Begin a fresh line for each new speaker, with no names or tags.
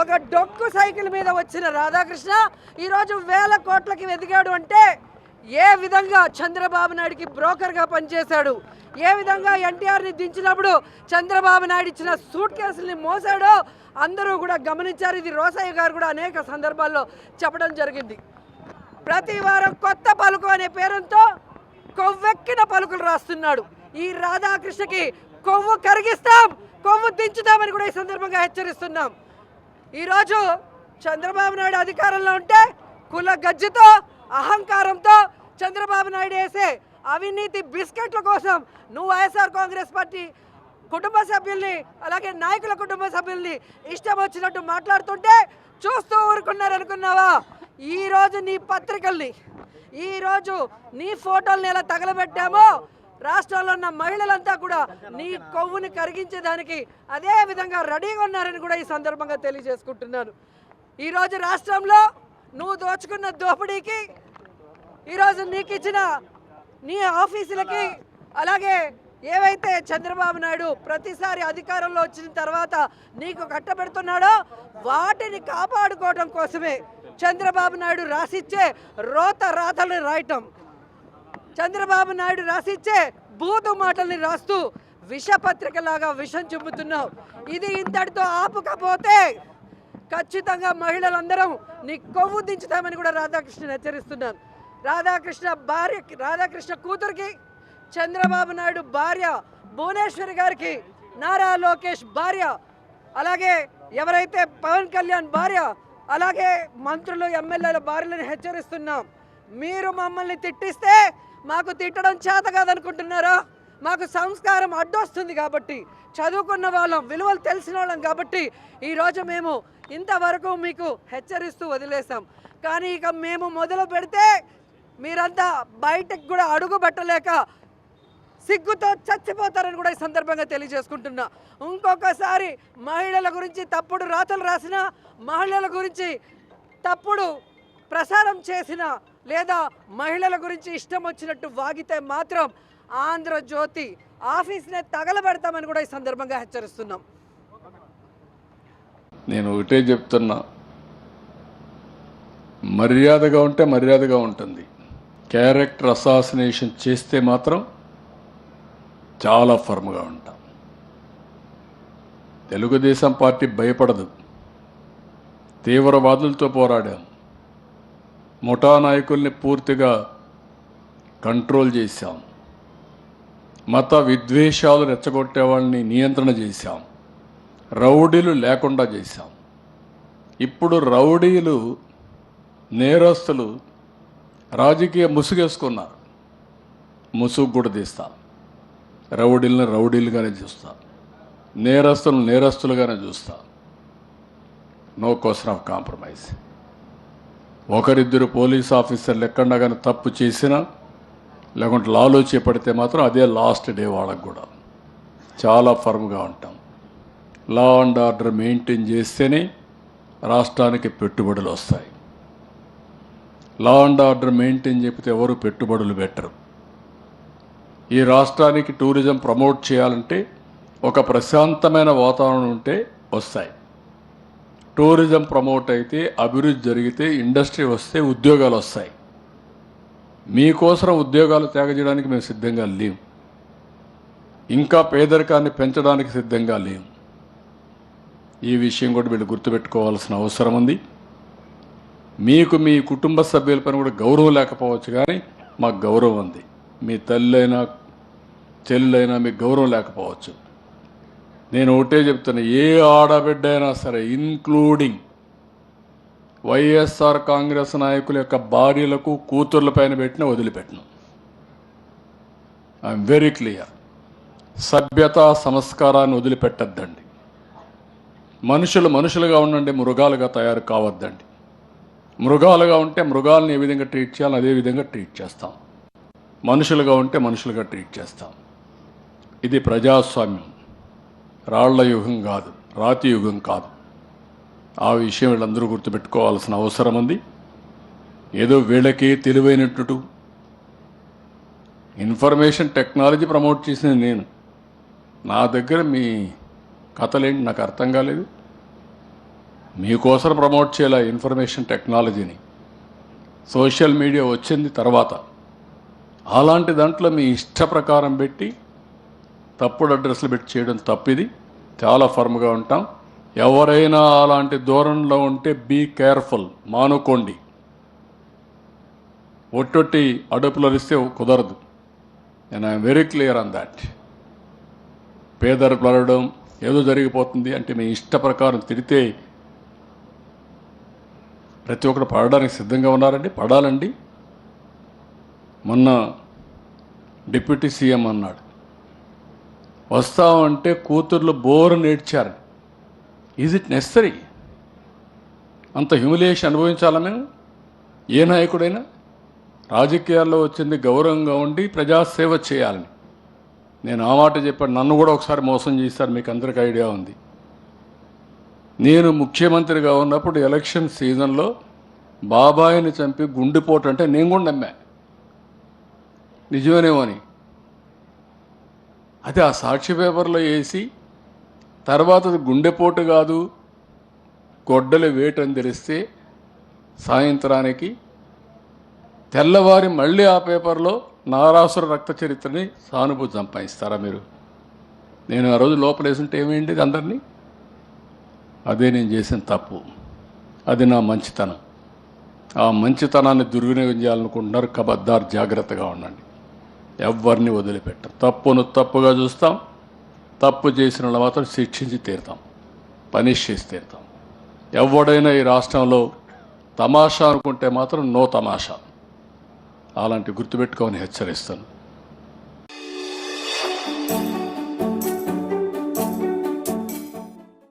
ఒక డొక్కు సైకిల్ మీద వచ్చిన రాధాకృష్ణ ఈరోజు వేల కోట్లకి ఎదిగాడు అంటే ఏ విధంగా చంద్రబాబు నాయుడికి బ్రోకర్గా పనిచేశాడు, ఏ విధంగా ఎన్టీఆర్ని దించినప్పుడు చంద్రబాబు నాయుడు ఇచ్చిన సూట్ కేసుల్ని మోసాడో అందరూ కూడా గమనించారు. ఇది రోసయ్య గారు కూడా అనేక సందర్భాల్లో చెప్పడం జరిగింది. ప్రతి వారం కొత్త పలుకు అనే పేరుతో కొవ్వెక్కిన పలుకులు రాస్తున్నాడు. ఈ రాధాకృష్ణకి కొవ్వు కరిగిస్తాం, కొవ్వు దించుతామని కూడా ఈ సందర్భంగా హెచ్చరిస్తున్నాం. ఈరోజు చంద్రబాబు నాయుడు అధికారంలో ఉంటే కుల గజ్జితో అహంకారంతో చంద్రబాబు నాయుడు వేసే అవినీతి బిస్కెట్ల కోసం నువ్వు వైఎస్ఆర్ కాంగ్రెస్ పార్టీ కుటుంబ సభ్యుల్ని అలాగే నాయకుల కుటుంబ సభ్యుల్ని ఇష్టం వచ్చినట్టు మాట్లాడుతుంటే చూస్తూ ఊరుకున్నారనుకున్నావా? ఈరోజు నీ పత్రికల్ని, ఈరోజు నీ ఫోటోల్ని ఎలా తగలబెట్టామో రాష్ట్రంలో ఉన్న మహిళలంతా కూడా నీ కొవ్వుని కరిగించేదానికి అదే విధంగా రెడీగా ఉన్నారని కూడా ఈ సందర్భంగా తెలియజేసుకుంటున్నాను. ఈరోజు రాష్ట్రంలో నువ్వు దోచుకున్న దోపిడీకి, ఈరోజు నీకు ఇచ్చిన నీ ఆఫీసులకి, అలాగే ఏవైతే చంద్రబాబు నాయుడు ప్రతిసారి అధికారంలో వచ్చిన తర్వాత నీకు కట్టబెడుతున్నాడో వాటిని కాపాడుకోవడం కోసమే చంద్రబాబు నాయుడు రాసిచ్చే రాతలు రాయటం, చంద్రబాబు నాయుడు రాసిచ్చే బూతు మాటల్ని రాస్తూ విషపత్రికలాగా విషం చెబుతున్నావు. ఇది ఇంతటితో ఆపుకపోతే ఖచ్చితంగా మహిళలందరం నీ కొవ్వు దించుతామని కూడా రాధాకృష్ణ హెచ్చరిస్తున్నాను. రాధాకృష్ణ కూతురికి, చంద్రబాబు నాయుడు భార్య భువనేశ్వరి గారికి, నారా లోకేష్ భార్య, అలాగే ఎవరైతే పవన్ కళ్యాణ్ భార్య, అలాగే మంత్రులు ఎమ్మెల్యేల భార్యలను హెచ్చరిస్తున్నాం. మీరు మమ్మల్ని తిట్టిస్తే మాకు తిట్టడం చేత కాదనుకుంటున్నారా? మాకు సంస్కారం అడ్డొస్తుంది కాబట్టి, చదువుకున్న వాళ్ళం, విలువలు తెలిసిన వాళ్ళం కాబట్టి ఈరోజు మేము ఇంతవరకు మీకు హెచ్చరిస్తూ వదిలేసాం. కానీ ఇక మేము మొదలు పెడితే మీరంతా బయటకు కూడా అడుగు పెట్టలేక సిగ్గుతో చచ్చిపోతారని కూడా ఈ సందర్భంగా తెలియజేసుకుంటున్నా. ఇంకొకసారి మహిళల గురించి తప్పుడు రాతలు రాసిన, మహిళల గురించి తప్పుడు ప్రసారం చేసిన, లేదా మహిళల గురించి ఇష్టం వచ్చినట్టు వాగితే మాత్రం ఆంధ్రజ్యోతి ఆఫీస్నే తగలబెడతామని కూడా ఈ సందర్భంగా హెచ్చరిస్తున్నాం.
నేను ఒకటే చెప్తున్నా, మర్యాదగా ఉంటే మర్యాదగా ఉంటుంది. క్యారెక్టర్ అసాసినేషన్ చేస్తే మాత్రం చాలా ఫర్మ్గా ఉంటాం. తెలుగుదేశం పార్టీ భయపడదు. తీవ్రవాదులతో పోరాడాం. ముఠా నాయకుల్ని పూర్తిగా కంట్రోల్ చేశాం. మత విద్వేషాలు రెచ్చగొట్టే వాళ్ళని నియంత్రణ చేశాం. రౌడీలు లేకుండా చేశాం. ఇప్పుడు రౌడీలు, నేరస్తులు రాజకీయ ముసుగేసుకున్నారు. ముసుగు కూడా తీస్తాం. రౌడీలను రౌడీలుగానే చూస్తా, నేరస్తులను నేరస్తులుగానే చూస్తా. No question of compromise. ఒకరిద్దరు పోలీస్ ఆఫీసర్లు ఎక్కడా కానీ తప్పు చేసినా, లేకుంటే లాలో చేపడితే మాత్రం అదే లాస్ట్ డే. వాళ్ళకు కూడా చాలా ఫర్మ్గా ఉంటాం. లా అండ్ ఆర్డర్ మెయింటైన్ చేస్తేనే రాష్ట్రానికి పెట్టుబడులు వస్తాయి. లా అండ్ ఆర్డర్ మెయింటైన్ చెప్తే ఎవరు పెట్టుబడులు పెట్టరు. ఈ రాష్ట్రానికి టూరిజం ప్రమోట్ చేయాలంటే ఒక ప్రశాంతమైన వాతావరణం ఉంటే వస్తాయి. టూరిజం ప్రమోట్ అయితే, అభివృద్ధి జరిగితే, ఇండస్ట్రీ వస్తే ఉద్యోగాలు వస్తాయి. మీకోసం ఉద్యోగాలు త్యాగ చేయడానికి మేము సిద్ధంగా లేము. ఇంకా పేదరికాన్ని పెంచడానికి సిద్ధంగా లేము. ఈ విషయం కూడా వీళ్ళు గుర్తుపెట్టుకోవాల్సిన అవసరం ఉంది. మీకు మీ కుటుంబ సభ్యులపైన కూడా గౌరవం లేకపోవచ్చు, కానీ మాకు గౌరవం ఉంది. మీ తల్లైనా చెల్లెలైనా మీకు గౌరవం లేకపోవచ్చు. నేను ఒకటే చెప్తున్నా, ఏ ఆడబిడ్డ అయినా సరే, ఇన్క్లూడింగ్ వైఎస్ఆర్ కాంగ్రెస్ నాయకుల యొక్క భార్యలకు, కూతుర్ల పైన పెట్టిన వదిలిపెట్టను. I'm very clear. సభ్యత, సంస్కారాన్ని వదిలిపెట్టద్దండి. మనుషులు మనుషులుగా ఉండండి, మృగాలుగా తయారు కావద్దండి. మృగాలుగా ఉంటే మృగాలను ఏ విధంగా ట్రీట్ చేయాలో అదే విధంగా ట్రీట్ చేస్తాం. మనుషులుగా ఉంటే మనుషులుగా ట్రీట్ చేస్తాం. ఇది ప్రజాస్వామ్యం. రాళ్ల యుగం కాదు, రాతి యుగం కాదు. ఆ విషయం వీళ్ళందరూ గుర్తుపెట్టుకోవాల్సిన అవసరం ఉంది. ఏదో వీళ్ళకి తెలివైనట్టు ఇన్ఫర్మేషన్ టెక్నాలజీ ప్రమోట్ చేసింది నేను. నా దగ్గర మీ కథలేంటి నాకు అర్థం కాలేదు. మీకోసం ప్రమోట్ చేయాల ఇన్ఫర్మేషన్ టెక్నాలజీని. సోషల్ మీడియా వచ్చింది తర్వాత. అలాంటి దాంట్లో మీ ఇష్ట ప్రకారం పెట్టి తప్పుడు అడ్రస్లు పెట్టి చేయడం తప్పిది. చాలా ఫర్మ్గా ఉంటాం. ఎవరైనా అలాంటి ధోరణిలో ఉంటే బీ కేర్ఫుల్, మానుకోండి. ఒట్టొట్టి అడుపులు అరిస్తే కుదరదు. నేను I'm very clear on that. పేదరు పడడం ఏదో జరిగిపోతుంది అంటే మీ ఇష్ట ప్రకారం తిడితే ప్రతి ఒక్కరు పడడానికి సిద్ధంగా ఉన్నారండి, పడాలండి. మొన్న డిప్యూటీ సీఎం అన్నాడు, వస్తామంటే కూతుర్లు బోరు నేడ్చారు. Is it necessary? అంత హ్యూమిలియేషన్ అనుభవించాలా మేము? ఏ నాయకుడైనా రాజకీయాల్లో వచ్చింది గౌరవంగా ఉండి ప్రజాసేవ చేయాలని. నేను ఆ మాట చెప్పాను. నన్ను కూడా ఒకసారి మోసం చేశారు, మీకు అందరికీ ఐడియా ఉంది. నేను ముఖ్యమంత్రిగా ఉన్నప్పుడు ఎలక్షన్ సీజన్లో బాబాయిని చంపి గుండెపోటు అంటే నేను కూడా నమ్మా, నిజమేనేమో అని. అది ఆ సాక్షి పేపర్లో వేసి తర్వాత అది గుండెపోటు కాదు గొడ్డలి వేటు అని తెలిస్తే సాయంత్రానికి తెల్లవారి మళ్ళీ ఆ పేపర్లో నారాసుర రక్త చరిత్రని సానుభూతి సంపాదిస్తారా మీరు? నేను ఆ రోజు లోపలేసుంటే ఏమైంది అందరినీ? అదే నేను చేసిన తప్పు. అది నా మంచితనం. ఆ మంచితనాన్ని దుర్వినియోగం చేయాలనుకుంటున్నారు. కబద్దార్, జాగ్రత్తగా ఉండండి. ఎవరిని వదిలిపెట్టం. తప్పును తప్పుగా చూస్తాం. తప్పు చేసిన వాళ్ళు మాత్రం శిక్షించి తీరుతాం, పనిష్ చేసి తీరుతాం. ఎవడైనా ఈ రాష్ట్రంలో తమాషా అనుకుంటే మాత్రం నో తమాషా. అలాంటి గుర్తుపెట్టుకోమని హెచ్చరిస్తాను.